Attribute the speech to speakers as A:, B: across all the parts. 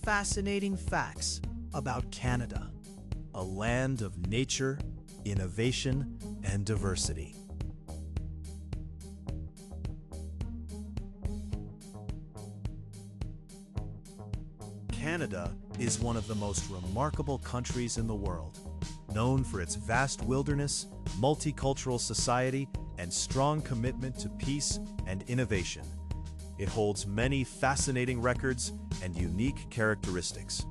A: fascinating facts about Canada, a land of nature, innovation, and diversity. Canada is one of the most remarkable countries in the world, known for its vast wilderness, multicultural society, and strong commitment to peace and innovation. It holds many fascinating records and unique characteristics,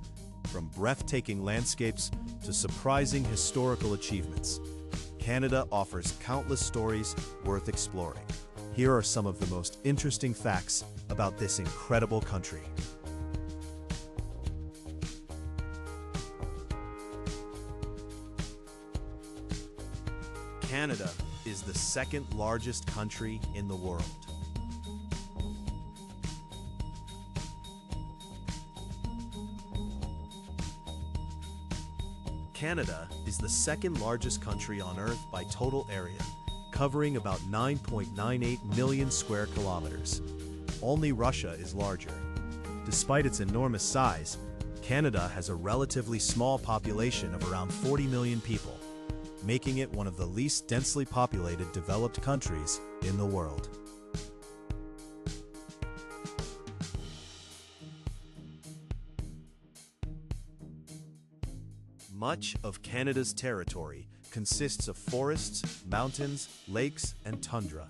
A: from breathtaking landscapes to surprising historical achievements. Canada offers countless stories worth exploring. Here are some of the most interesting facts about this incredible country. Canada is the second largest country in the world. Canada is the second largest country on Earth by total area, covering about 9.98 million square kilometers. Only Russia is larger. Despite its enormous size, Canada has a relatively small population of around 40 million people, making it one of the least densely populated developed countries in the world. Much of Canada's territory consists of forests, mountains, lakes, and tundra,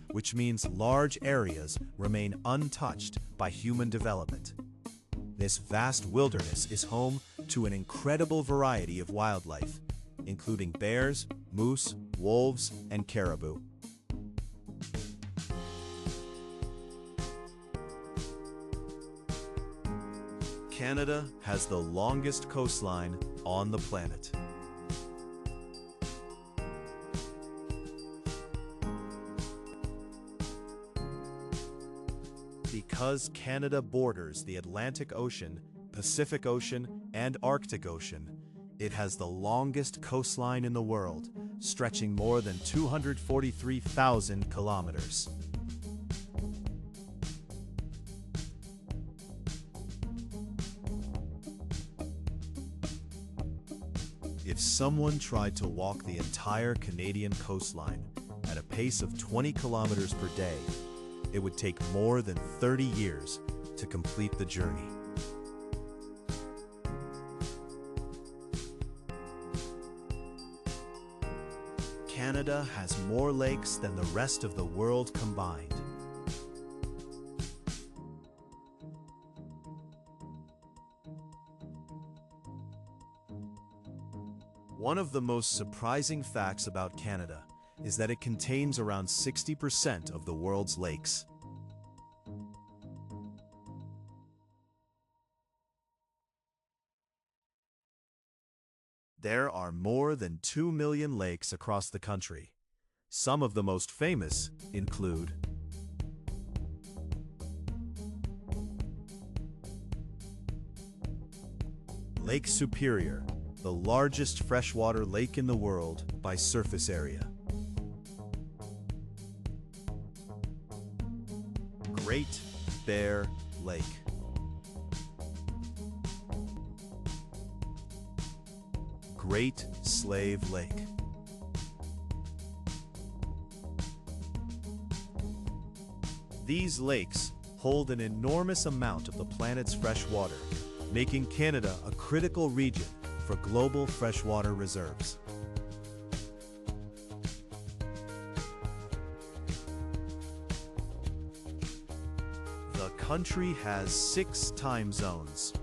A: which means large areas remain untouched by human development. This vast wilderness is home to an incredible variety of wildlife, including bears, moose, wolves, and caribou. Canada has the longest coastline on the planet. Because Canada borders the Atlantic Ocean, Pacific Ocean, and Arctic Ocean, it has the longest coastline in the world, stretching more than 243,000 kilometers. If someone tried to walk the entire Canadian coastline at a pace of 20 kilometers per day, it would take more than 30 years to complete the journey. Canada has more lakes than the rest of the world combined. One of the most surprising facts about Canada is that it contains around 60% of the world's lakes. There are more than 2 million lakes across the country. Some of the most famous include Lake Superior, the largest freshwater lake in the world by surface area. Great Bear Lake. Great Slave Lake. These lakes hold an enormous amount of the planet's fresh water, making Canada a critical region for global freshwater reserves. The country has 6 time zones.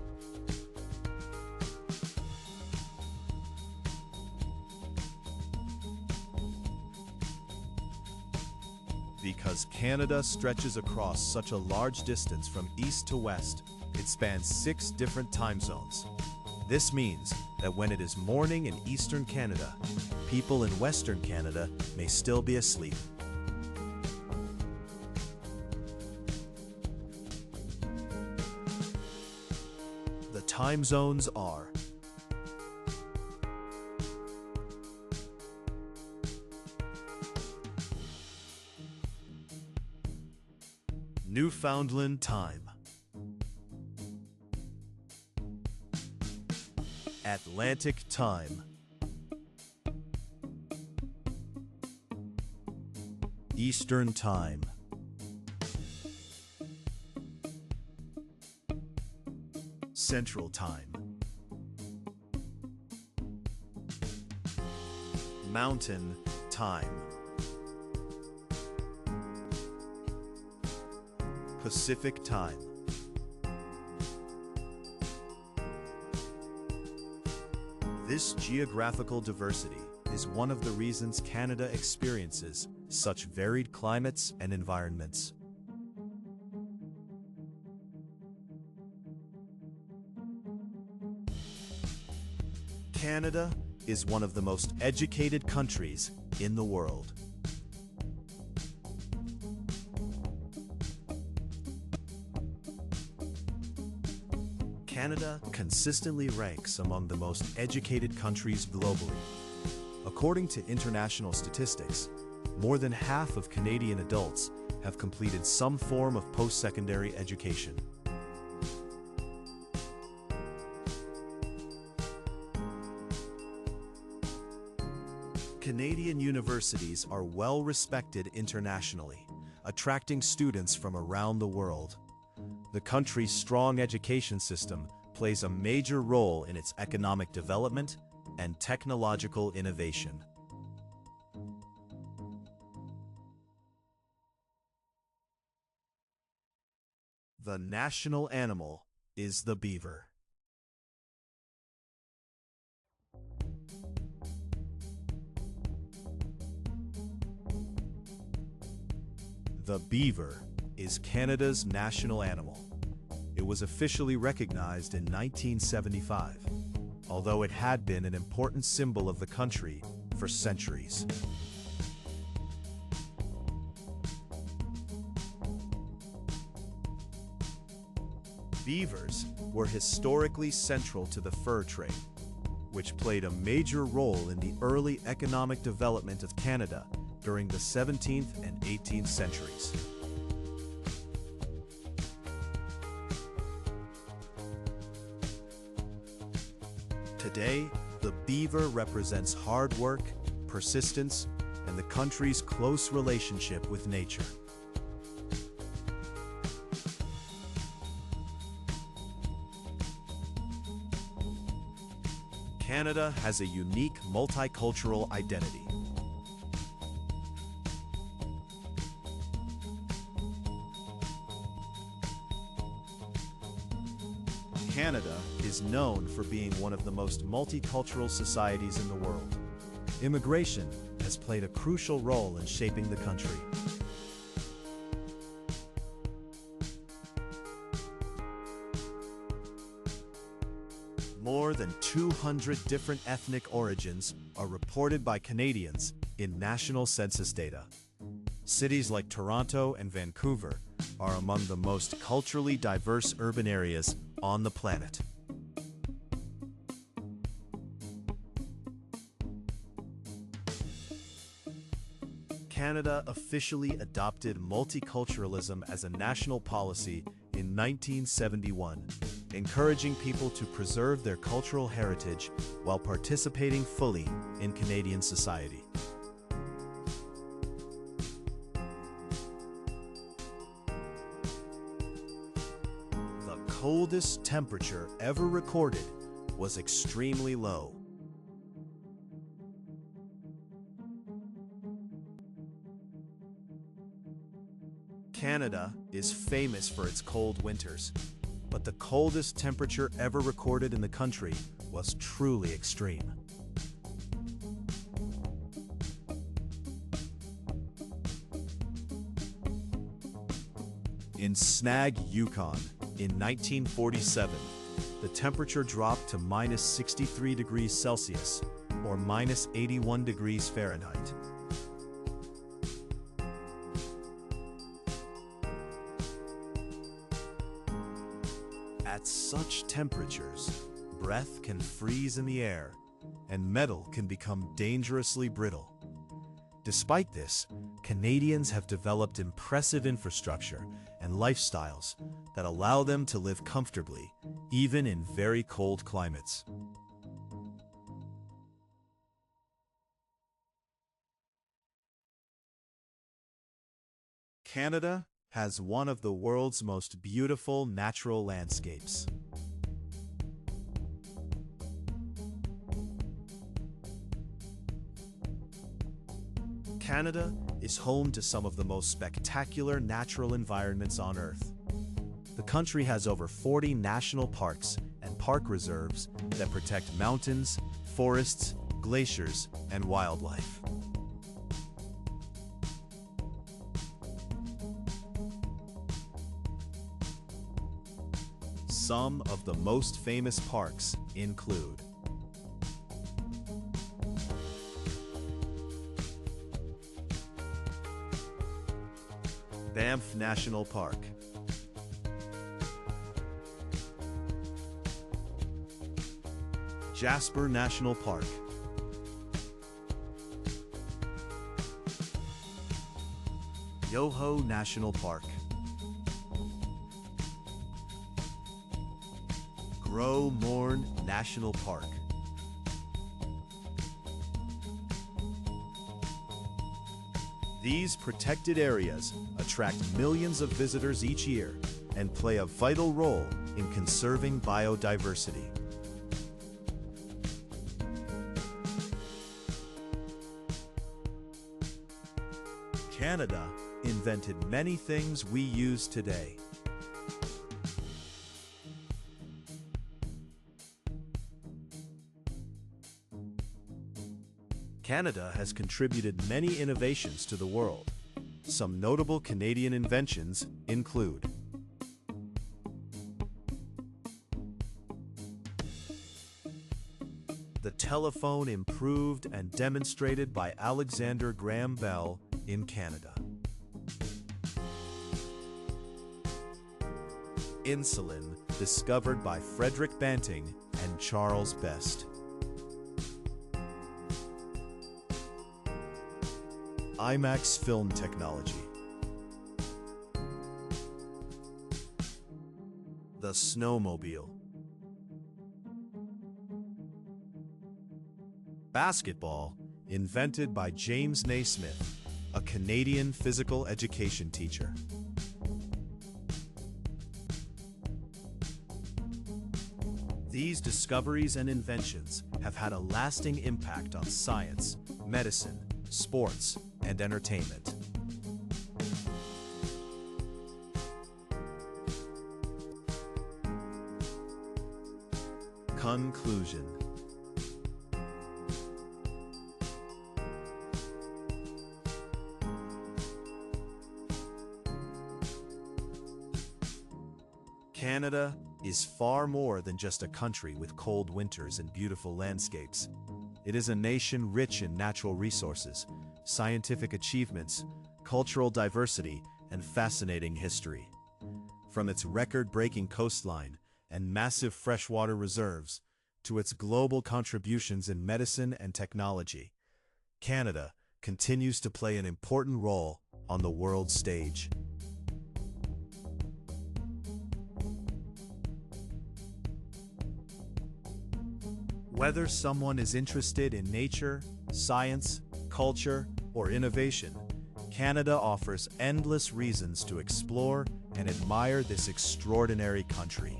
A: Because Canada stretches across such a large distance from east to west, it spans 6 different time zones. This means that when it is morning in eastern Canada, people in western Canada may still be asleep. The time zones are Newfoundland time, Atlantic Time. Eastern Time. Central Time. Mountain Time. Pacific Time. This geographical diversity is one of the reasons Canada experiences such varied climates and environments. Canada is one of the most educated countries in the world. Canada consistently ranks among the most educated countries globally. According to international statistics, more than half of Canadian adults have completed some form of post-secondary education. Canadian universities are well respected internationally, attracting students from around the world. The country's strong education system plays a major role in its economic development and technological innovation. The national animal is the beaver. The beaver is Canada's national animal. It was officially recognized in 1975, although it had been an important symbol of the country for centuries. Beavers were historically central to the fur trade, which played a major role in the early economic development of Canada during the 17th and 18th centuries. Today, the beaver represents hard work, persistence, and the country's close relationship with nature. Canada has a unique multicultural identity. Canada is known for being one of the most multicultural societies in the world. Immigration has played a crucial role in shaping the country. More than 200 different ethnic origins are reported by Canadians in national census data. Cities like Toronto and Vancouver are among the most culturally diverse urban areas on the planet. Canada officially adopted multiculturalism as a national policy in 1971, encouraging people to preserve their cultural heritage while participating fully in Canadian society. The coldest temperature ever recorded was extremely low. Canada is famous for its cold winters, but the coldest temperature ever recorded in the country was truly extreme. In Snag, Yukon, in 1947, the temperature dropped to minus 63 degrees Celsius, or minus 81 degrees Fahrenheit. At such temperatures, breath can freeze in the air, and metal can become dangerously brittle. Despite this, Canadians have developed impressive infrastructure and lifestyles that allow them to live comfortably, even in very cold climates. Canada has one of the world's most beautiful natural landscapes. Canada is home to some of the most spectacular natural environments on Earth. The country has over 40 national parks and park reserves that protect mountains, forests, glaciers, and wildlife. Some of the most famous parks include Banff National Park, Jasper National Park, Yoho National Park, Gros Morne National Park, These protected areas attract millions of visitors each year and play a vital role in conserving biodiversity. Canada invented many things we use today. Canada has contributed many innovations to the world. Some notable Canadian inventions include the telephone improved and demonstrated by Alexander Graham Bell in Canada. Insulin discovered by Frederick Banting and Charles Best. IMAX film technology. The snowmobile. Basketball, invented by James Naismith, a Canadian physical education teacher. These discoveries and inventions have had a lasting impact on science, medicine, sports, and entertainment. Conclusion. Canada is far more than just a country with cold winters and beautiful landscapes. It is a nation rich in natural resources, scientific achievements, cultural diversity, and fascinating history. From its record-breaking coastline and massive freshwater reserves to its global contributions in medicine and technology, Canada continues to play an important role on the world stage. Whether someone is interested in nature, science, culture, or innovation, Canada offers endless reasons to explore and admire this extraordinary country.